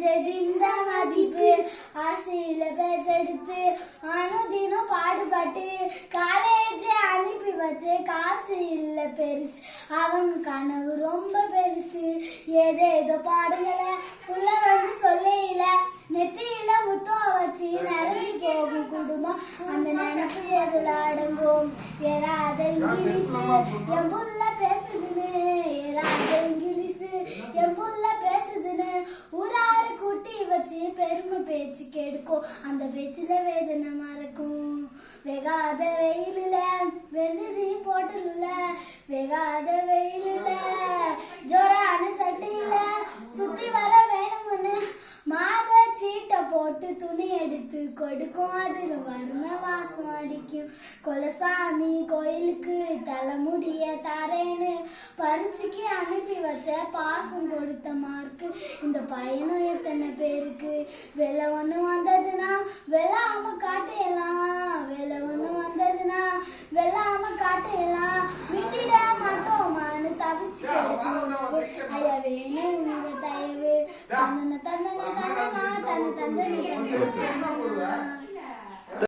செஞ்சது இந்த மதிப்பு ஆசையில பேசெடுத்து அனுதினம் பாடுபட்டு காலேஜ் அனுப்பி வச்சு காசு இல்ல பெருசு அவங்க கனவு ரொம்ப பெருசு ஏதேதோ பாடுங்களை உள்ள வந்து சொல்லையில நெத்தியில முத்தம் வச்சு நிறைஞ்சு போகும் குடும்பம் அந்த நினைப்பு எதுல அடங்கும் ஏறாத இங்கிலீஷ் என் புள்ள பேசுதுன்னு ஏறாத இங்கிலீஷ் என் புள்ள பேசுதுன்னு ஊராறு கூட்டி வச்சு பெருமை பேச்சு கெடுக்கும் அந்த பேச்சுல வேதனை மறக்கும் வெகாத வெயிலுல வெந்ததையும் போட்டலுல வெகாத வெயிலுல ஜோரான சட்டையில சுத்தி வர வேணும்னு மாத சீட்டை போட்டு துணி எடுத்து கொடுக்கும் அதுல வறுமை வாசம் அடிக்கும் கொலசாமி கோயிலுக்கு தலைமுடிய தரேன்னு பரிச்சுக்கு அனுப்பி வச்ச பாசம் கொடுத்த மார்க்கு இந்த பயணம் எத்தனை பேருக்கு வெலை ஒண்ணு வந்ததுன்னா வெள்ளாம காட்டையலாம் வெலை ஒண்ணு வந்ததுன்னா வெள்ளாம காட்டையலாம் விட்டுட மாட்டோமான்னு தவிச்சு கிடக்கும் ஐயா வேணும் உங்க தயவு தந்தன தந்தன தந்தனா தந்தன தந்தன